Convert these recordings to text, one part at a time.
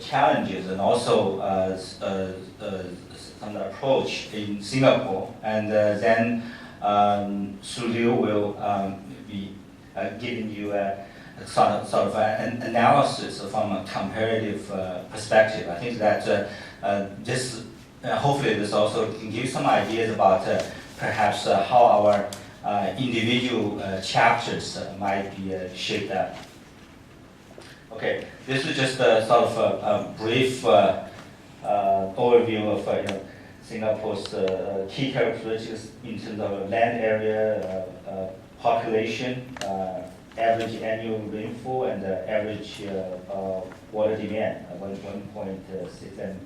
challenges and also some approach in Singapore, and then Su Liu will be giving you a sort of an analysis from a comparative perspective. I think that this hopefully this also can give you some ideas about perhaps how our individual chapters might be shaped up. Okay, this is just a sort of a brief overview of Singapore's key characteristics in terms of land area, population, average annual rainfall, and average water demand, 1.6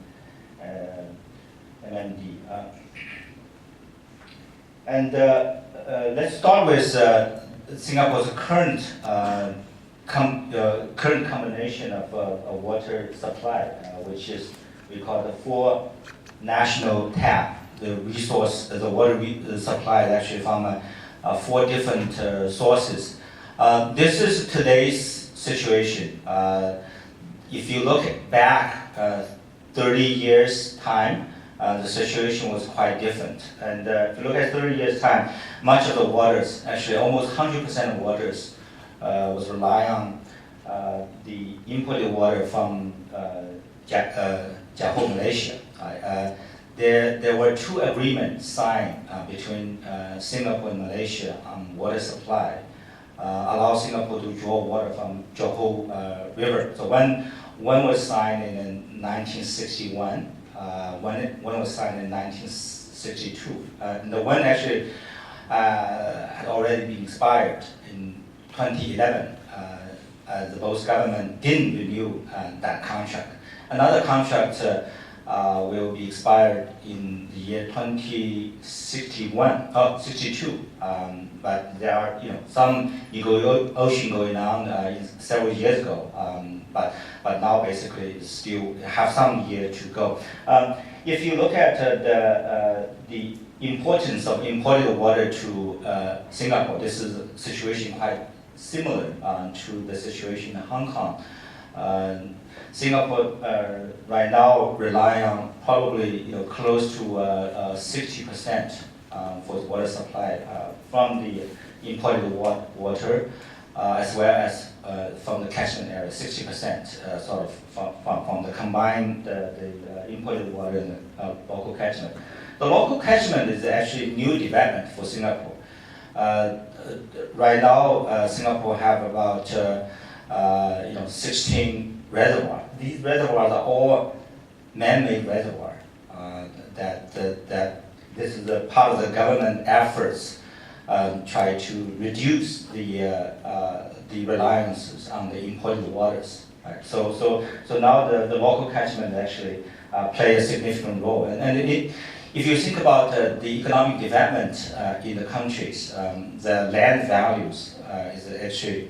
MMD. And let's start with Singapore's current combination of water supply, which is we call the four national tap. The water supply is actually from four different sources. This is today's situation. If you look back 30 years time, the situation was quite different. And if you look at 30 years time, much of the waters, actually almost 100% of waters, was relying on the imported water from Johor, Malaysia. There were two agreements signed between Singapore and Malaysia on water supply, allow Singapore to draw water from Johor River. So one was signed in 1961, one was signed in 1962. And the one actually had already been expired in 2011. The both government didn't renew that contract. Another contract will be expired in the year 2062. But there are some negotiation going on several years ago. But now basically still have some year to go. If you look at the importance of imported water to Singapore, this is a situation quite similar to the situation in Hong Kong. Singapore right now rely on probably close to 60% for the water supply from the imported water, as well as from the catchment area, 60% sort of from the combined the imported water and the local catchment. The local catchment is actually new development for Singapore. Right now, Singapore have about 16 reservoirs. These reservoirs are all man-made reservoirs. That this is a part of the government efforts try to reduce the reliance on the imported waters. Right? So now the local catchment actually play a significant role. And if you think about the economic development in the countries, the land values is actually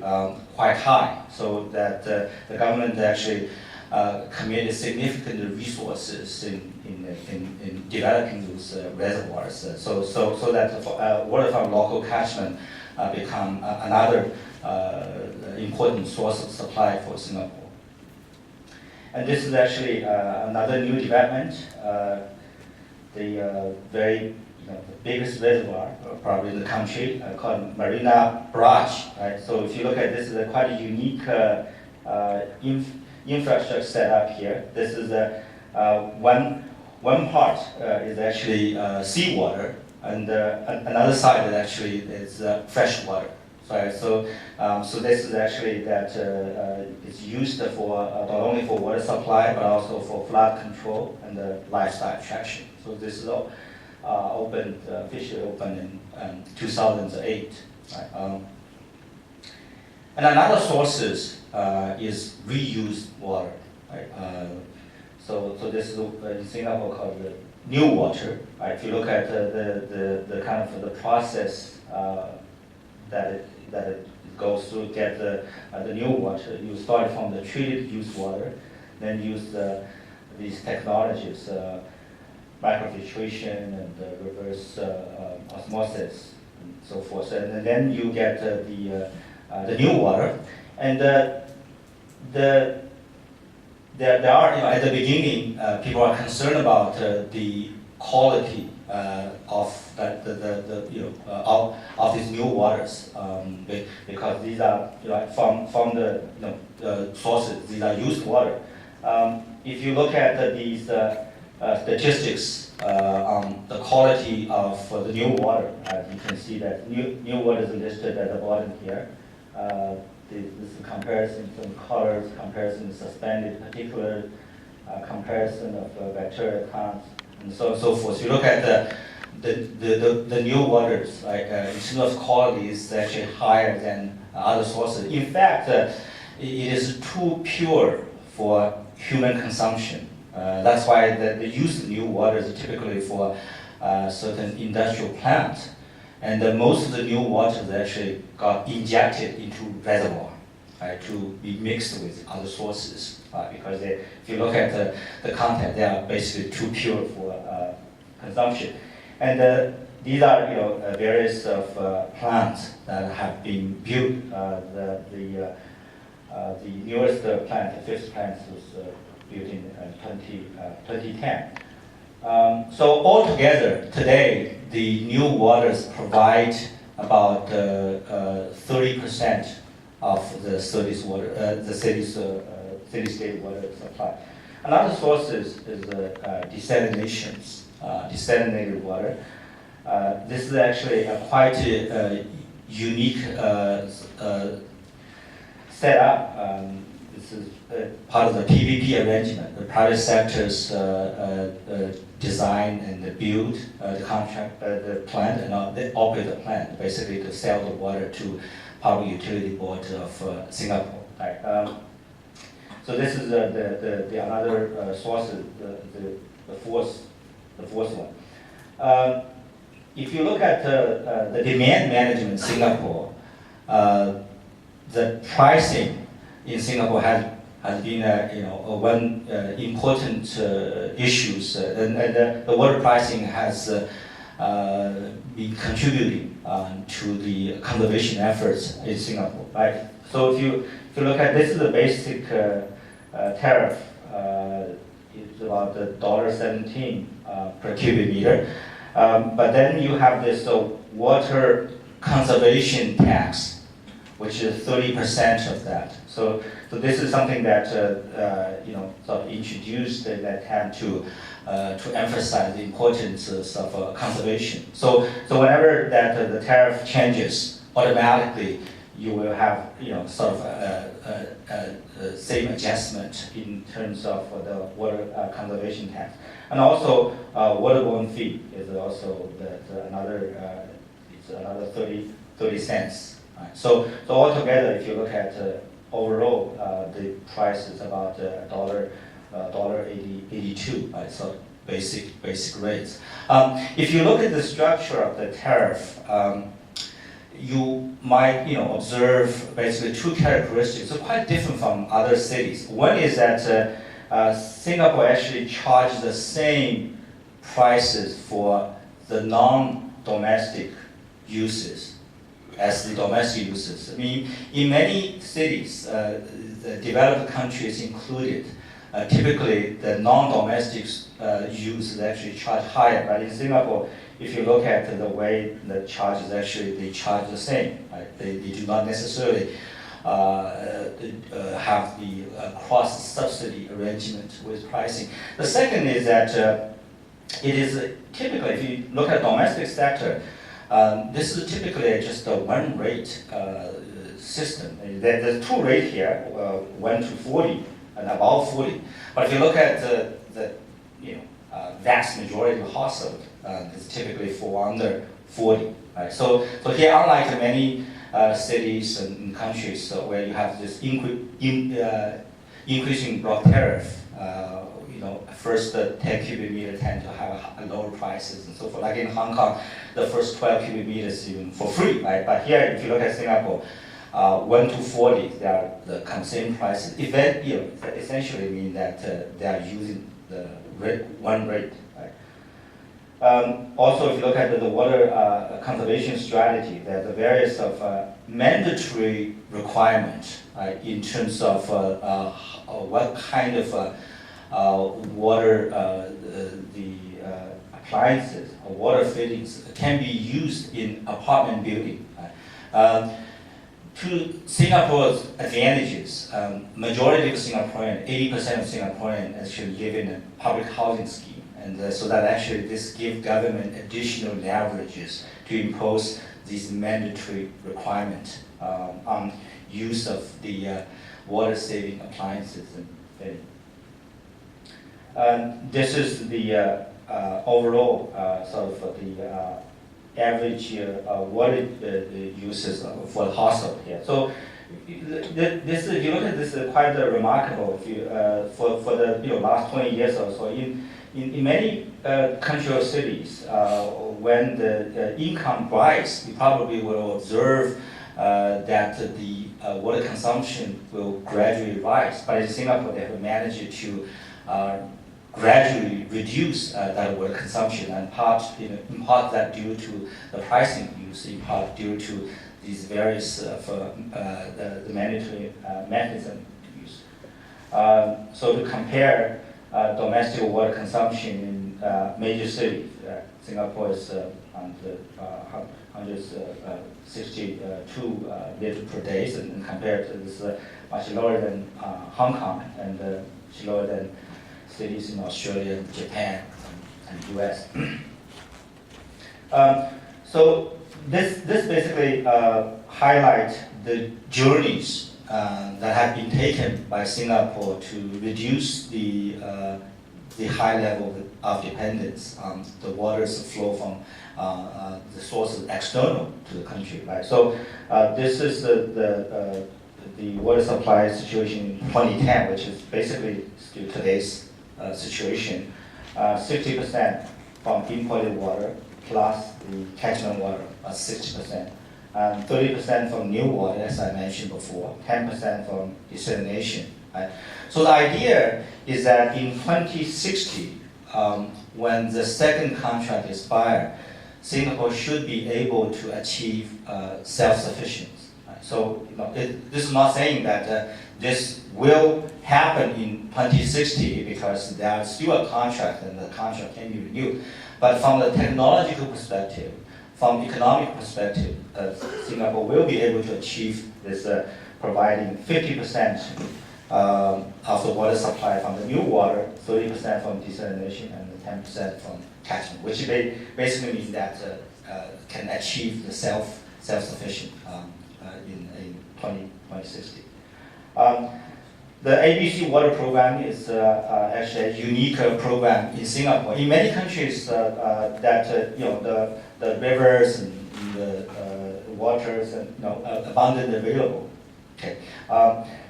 quite high. So that the government actually committed significant resources in developing those reservoirs. So that water from local catchment become another important source of supply for Singapore. And this is actually another new development. The very the biggest reservoir probably in the country called Marina Barrage. Right? So if you look at this, is a quite a unique infrastructure set up here. This is one part is actually seawater, and another side is actually is fresh water. Right? So this is actually that it's used for not only for water supply but also for flood control and livestock attraction. So this is all officially opened in 2008. Right? And another sources is reused water. Right? So this is in Singapore called the new water. Right? If you look at the kind of the process that it goes through to get the new water, you start from the treated used water, then use these technologies. Microfiltration and reverse osmosis and so forth, and then you get the new water, and the there are, at the beginning, people are concerned about the quality of of these new waters, because these are from the sources. These are used water. If you look at these statistics on the quality of the new water, you can see that new water is listed at the bottom here. This is comparison from colors, comparison of suspended particulate, comparison of bacterial counts, and so on and so forth. So you look at the new waters, like in terms of quality, is actually higher than other sources. In fact, it is too pure for human consumption. That's why the use of new water is typically for certain industrial plants. And most of the new waters actually got injected into reservoir, right, to be mixed with other sources, because if you look at the content, they are basically too pure for consumption. And these are various of plants that have been built. The newest plant, the fifth plant, was built in 2010. So altogether, today, the new waters provide about 30% of the city's water, the city-state water supply. Another source is desalinations, desalinated water. This is actually a quite unique setup. This is part of the PPP arrangement. The private sectors design and build the contract, the plant, and they operate the plant, basically to sell the water to Public Utility Board of Singapore. Right? So this is the another source, the fourth one. If you look at the demand management in Singapore, the pricing in Singapore has been one important issues, and the water pricing has been contributing to the conservation efforts in Singapore, right? So if you look at this, is the basic tariff. It's about $1.17 per cubic meter, but then you have this water conservation tax, which is 30% of that. So this is something that sort of introduced at that time to emphasize the importance of conservation. So whenever that the tariff changes, automatically you will have sort of a same adjustment in terms of the water conservation tax, and also waterborne fee is also another it's another 30 cents. Right? So altogether, if you look at overall, the price is about $1.82. Right? So basic rates. If you look at the structure of the tariff, you might observe basically two characteristics. They're quite different from other cities. One is that Singapore actually charges the same prices for the non-domestic uses as the domestic uses. I mean, in many cities, the developed countries included, typically the non-domestic use is actually charged higher. But in Singapore, if you look at the way the charge is actually, they charge the same. Right? They do not necessarily have the cross-subsidy arrangement with pricing. The second is that it is typically, if you look at domestic sector, this is typically just a one rate system. There's two rates here, 1 to 40 and above 40. But if you look at the vast majority of households, it's typically fall under 40. Right? So here, unlike many cities and countries where you have this increasing block tariff, first 10 cubic meters tend to have lower prices and so forth. Like in Hong Kong, the first 12 cubic meters even for free, right? But here, if you look at Singapore, 1 to 40, they are the same prices. That essentially mean that they are using the one rate, right? Also, if you look at the water conservation strategy, there's a various of mandatory requirements in terms of what kind of water the appliances or water fittings can be used in apartment building. To Singapore's advantages, majority of Singaporean, 80% of Singaporean actually live in a public housing scheme. And so that actually this gives government additional leverages to impose these mandatory requirements on use of the water-saving appliances and fitting. This is the overall sort of the average water uses for the household here. So this, if you look at this, is quite remarkable. If you, for the last 20 years or so, in many country or cities, when the income rise, you probably will observe that the water consumption will gradually rise. But in Singapore, they have managed to gradually reduce that water consumption, and in part that due to the pricing use, in part due to these various the mandatory mechanism use. So to compare domestic water consumption in major cities, Singapore is on the 162 liters per day, and compared to this much lower than Hong Kong, and much lower than cities in Australia, Japan, and US. So this basically highlights the journeys that have been taken by Singapore to reduce the high level of dependence on the water's flow from the sources external to the country, right? So this is the water supply situation in 2010, which is basically still today's situation. 60% from imported water plus the catchment water, 60%. 30% from new water, as I mentioned before, 10% from desalination. Right? So the idea is that in 2060, when the second contract expires, Singapore should be able to achieve self-sufficiency. Right? So this is not saying that this will happen in 2060 because there is still a contract and the contract can be renewed. But from the technological perspective, from economic perspective, Singapore will be able to achieve this providing 50% of the water supply from the new water, 30% from desalination, and 10% from catchment, which basically means that can achieve the self-sufficient in 2060. The ABC water program is actually a unique program in Singapore. In many countries, that the rivers and the waters and abundant available. Okay,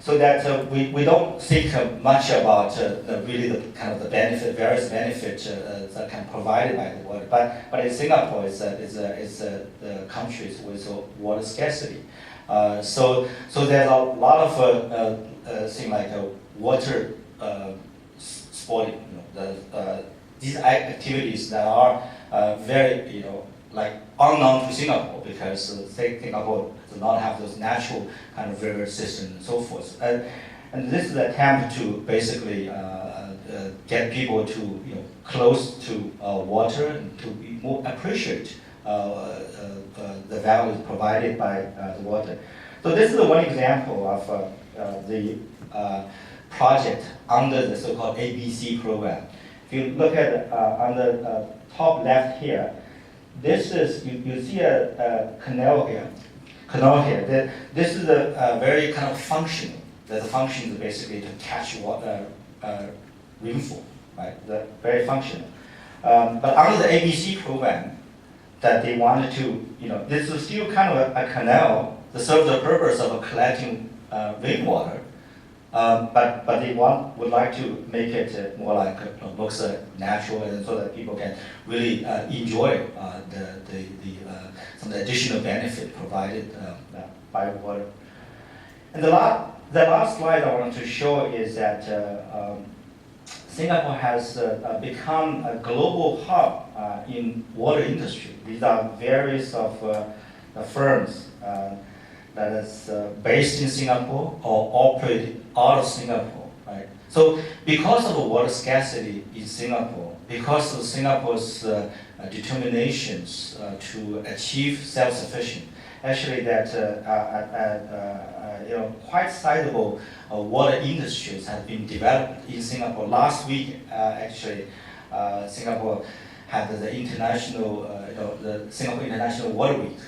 so that we don't think much about really the kind of the benefit, various benefits that can be provided by the water. But in Singapore, it's the countries with water scarcity. So there's a lot of things like water sporting. These activities that are very like unknown to Singapore because Singapore does not have those natural kind of river systems and so forth. And this is an attempt to basically get people to close to water and to be more appreciate the value provided by the water. So this is one example of the project under the so-called ABC program. If you look at on the top left here, this is you see a canal here. This is a very kind of functional. The function is basically to catch water rainfall, right? Very functional. But under the ABC program, that they wanted to, this is still kind of a canal that serves the purpose of collecting rainwater, but they would like to make it more like looks natural, and so that people can really enjoy some additional benefit provided by water. And the last slide I want to show is that Singapore has become a global hub in water industry. These are various of firms that is based in Singapore or operate out of Singapore, right? So because of the water scarcity in Singapore, because of Singapore's determinations to achieve self-sufficient, actually that quite sizable water industries have been developed in Singapore. Last week, actually, Singapore had the international, the Singapore International Water Week.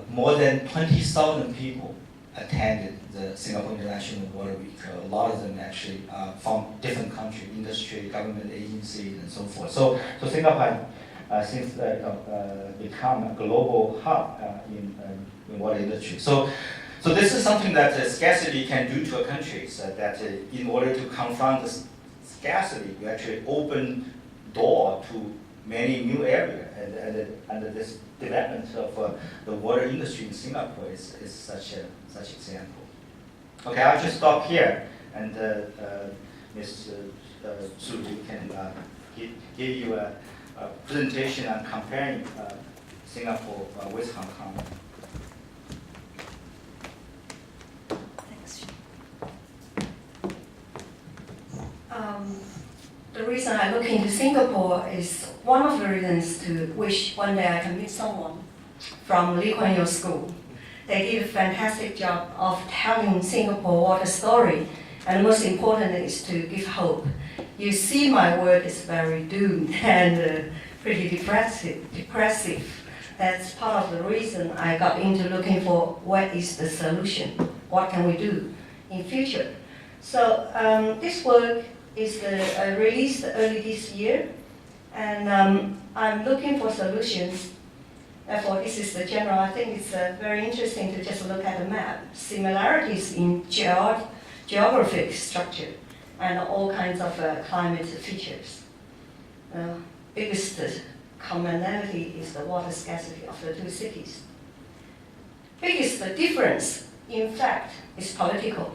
More than 20,000 people attended the Singapore International Water Week. A lot of them actually from different countries, industry, government agencies, and so forth. So Singapore since become a global hub in water industry. So this is something that scarcity can do to a country. So that in order to confront the scarcity, you actually open door to many new areas, and this development of the water industry in Singapore is such example. Okay, I'll just stop here, and Ms. Su can give you a presentation on comparing Singapore with Hong Kong. Thanks. The reason I look into Singapore is one of the reasons to wish one day I can meet someone from Lee Kuan Yew School. They did a fantastic job of telling Singapore water story, and most important is to give hope. You see my work is very doomed and pretty depressive. That's part of the reason I got into looking for what is the solution, what can we do in future. So this work is released early this year, and I'm looking for solutions. Therefore, this is the general. I think it's very interesting to just look at the map. Similarities in geographic structure and all kinds of climate features. Biggest commonality is the water scarcity of the two cities. Biggest difference, in fact, is political.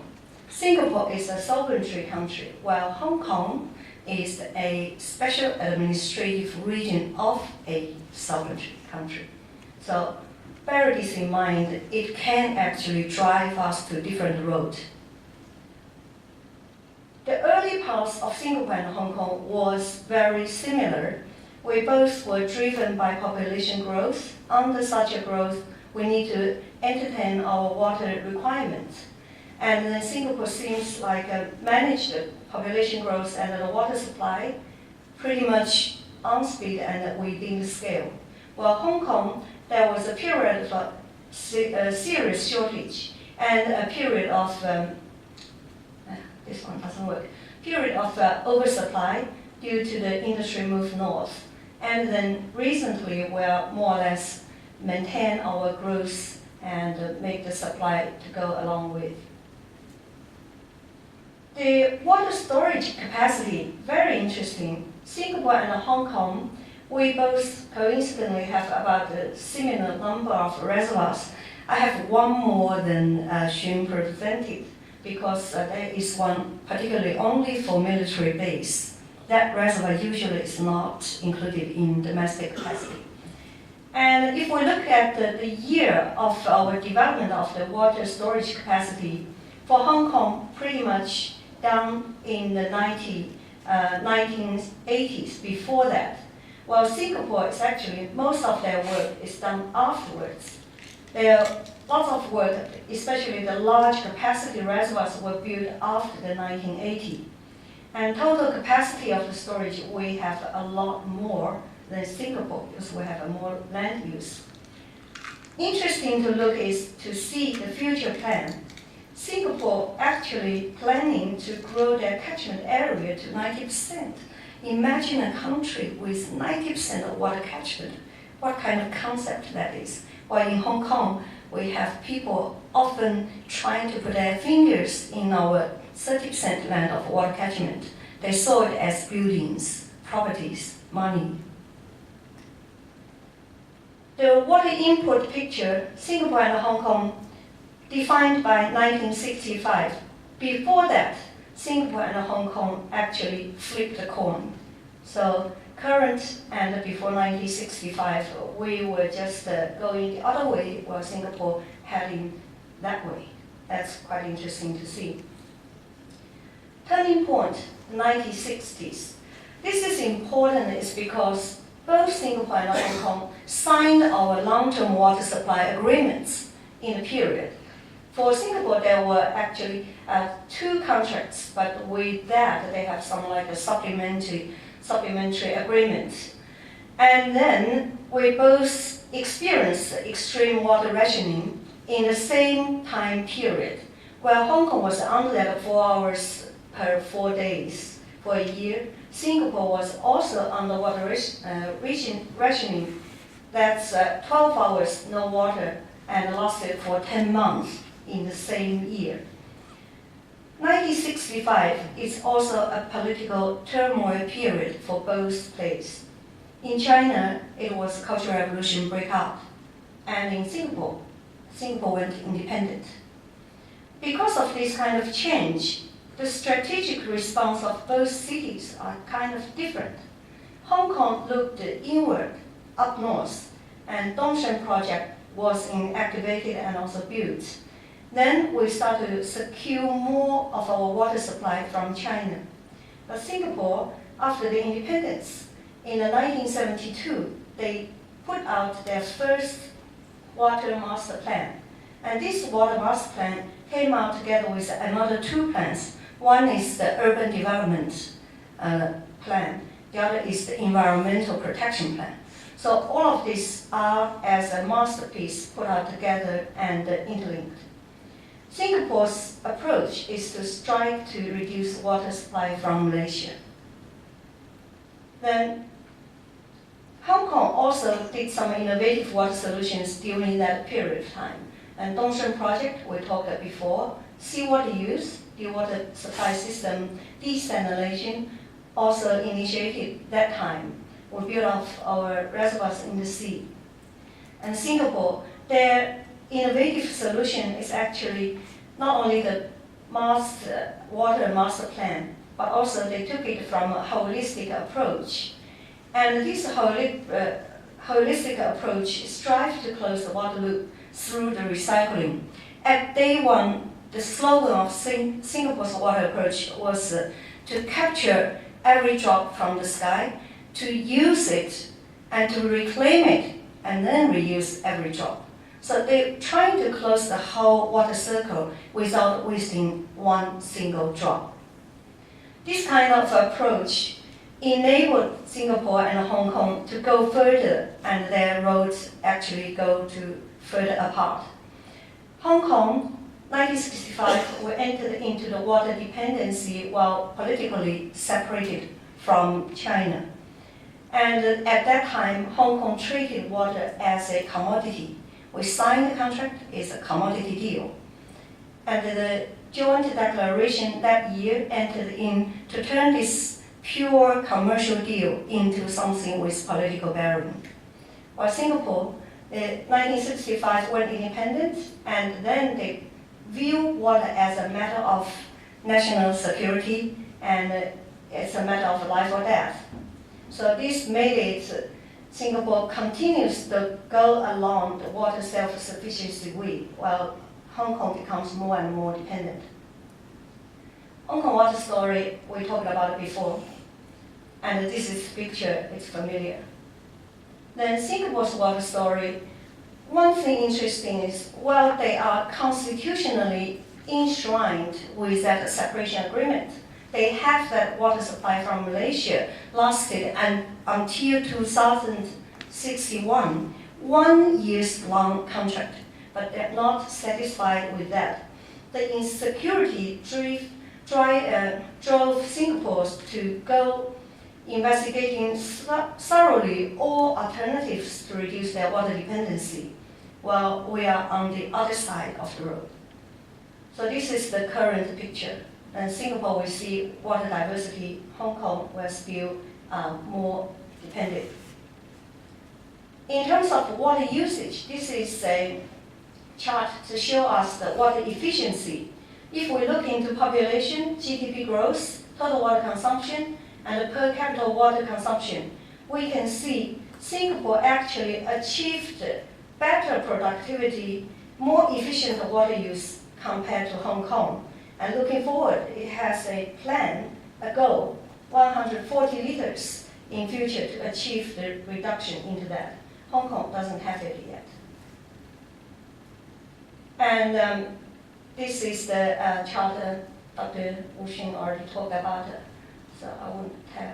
Singapore is a sovereignty country, while Hong Kong is a special administrative region of a sovereignty country. So bear this in mind, it can actually drive us to different roads. The early parts of Singapore and Hong Kong was very similar. We both were driven by population growth. Under such a growth, we need to entertain our water requirements. And then Singapore seems like managed the population growth and the water supply pretty much on speed and within the scale. While Hong Kong, there was a period of serious shortage and a period of this one doesn't work. Period of oversupply due to the industry move north. And then recently we're more or less maintain our growth and make the supply to go along with. The water storage capacity, very interesting. Singapore and Hong Kong, we both coincidentally have about a similar number of reservoirs. I have one more than Xun presented, because there is one particularly only for military base. That reservoir usually is not included in domestic capacity. And if we look at the year of our development of the water storage capacity, for Hong Kong, pretty much down in the 1980s, before that. While Singapore is actually, most of their work is done afterwards. There are lots of work, especially the large capacity reservoirs were built after the 1980s. And total capacity of the storage, we have a lot more than Singapore because we have a more land use. Interesting to look is to see the future plan. Singapore actually planning to grow their catchment area to 90%. Imagine a country with 90% of water catchment. What kind of concept that is? While in Hong Kong, we have people often trying to put their fingers in our 30% land of water catchment. They saw it as buildings, properties, money. The water input picture, Singapore and Hong Kong, defined by 1965. Before that, Singapore and Hong Kong actually flipped the coin. So current and before 1965, we were just going the other way, while Singapore heading that way. That's quite interesting to see. Turning point, 1960s. This is important is because both Singapore and Hong Kong signed our long-term water supply agreements in the period. For Singapore, there were actually 2 contracts, but with that, they have some like a supplementary agreements. And then we both experienced extreme water rationing in the same time period, where Hong Kong was under that 4 hours per 4 days for a year. Singapore was also under water rationing. That's 12 hours no water and lasted for 10 months in the same year. 1965 is also a political turmoil period for both places. In China, it was Cultural Revolution breakout, and in Singapore went independent. Because of this kind of change, the strategic response of both cities are kind of different. Hong Kong looked inward, up north, and Dongshan project was inactivated and also built. Then we started to secure more of our water supply from China. But Singapore, after the independence, in 1972, they put out their first water master plan. And this water master plan came out together with another 2 plans. One is the urban development plan. The other is the environmental protection plan. So all of these are as a masterpiece put out together and interlinked. Singapore's approach is to strive to reduce water supply from Malaysia. Then Hong Kong also did some innovative water solutions during that period of time. And Dongshan project, we talked about before, seawater use, the water supply system desalination, also initiated that time. We built up our reservoirs in the sea. And Singapore, their innovative solution is actually not only the water master plan, but also they took it from a holistic approach. And this holistic approach strives to close the water loop through the recycling. At day one, the slogan of Singapore's water approach was to capture every drop from the sky, to use it and to reclaim it, and then reuse every drop. So they're trying to close the whole water circle without wasting one single drop. This kind of approach enabled Singapore and Hong Kong to go further, and their roads actually go to further apart. Hong Kong, 1965, we entered into the water dependency while politically separated from China. And at that time, Hong Kong treated water as a commodity. We signed the contract, it's a commodity deal. And the joint declaration that year entered in to turn this pure commercial deal into something with political bearing. While Singapore, 1965 went independent, and then they view water as a matter of national security, and it's a matter of life or death. So this made it Singapore continues to go along the water self-sufficiency way, while Hong Kong becomes more and more dependent. Hong Kong water story, we talked about it before, and this is picture, it's familiar. Then Singapore's water story, one thing interesting is, while they are constitutionally enshrined with that separation agreement, they have that water supply from Malaysia lasted until 2061, 1 year's long contract, but they're not satisfied with that. The insecurity drove Singapore to go investigating thoroughly all alternatives to reduce their water dependency, while we are on the other side of the road. So this is the current picture. And Singapore will see water diversity, Hong Kong will still more dependent. In terms of water usage, this is a chart to show us the water efficiency If we look into population, GDP growth, total water consumption, and per capita water consumption, we can see Singapore actually achieved better productivity, more efficient water use compared to Hong Kong. And looking forward, it has a plan, a goal, 140 liters in future to achieve the reduction into that. Hong Kong doesn't have it yet. And this is the charter Dr. Wu Xing already talked about, so I won't tell.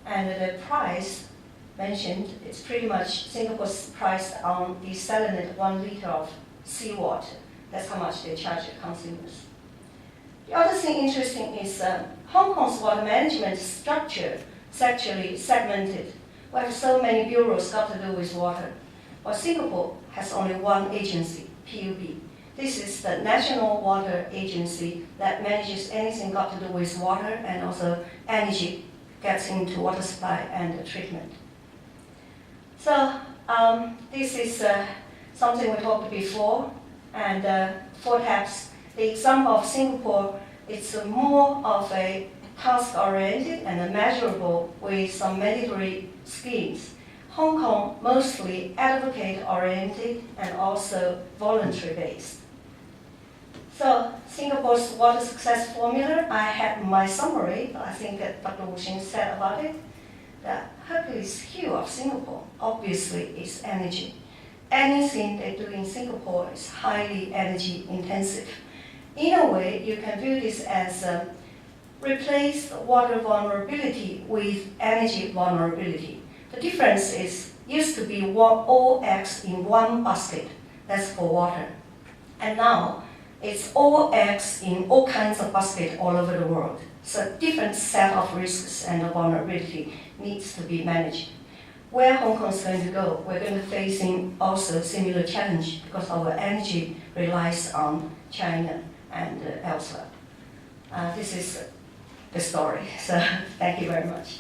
And the price mentioned, it's pretty much Singapore's price on desalinate 1 liter of seawater. That's how much they charge the consumers. The other thing interesting is Hong Kong's water management structure is actually segmented. We have so many bureaus got to do with water. While Singapore has only one agency, PUB. This is the National Water Agency that manages anything got to do with water and also energy gets into water supply and treatment. So this is something we talked before, and four taps. The example of Singapore, it's more of a task-oriented and measurable with some mandatory schemes. Hong Kong mostly advocate-oriented and also voluntary-based. So Singapore's water success formula, I had my summary, but I think that Dr. Wu Xing said about it. The Hercules heel of Singapore, obviously, is energy. Anything they do in Singapore is highly energy intensive. In a way, you can view this as replace water vulnerability with energy vulnerability. The difference is, used to be all eggs in one basket, that's for water. And now, it's all eggs in all kinds of baskets all over the world. So different set of risks and vulnerability needs to be managed. Where Hong Kong is going to go, we're going to facing also similar challenge because our energy relies on China and elsewhere. This is the story. So thank you very much.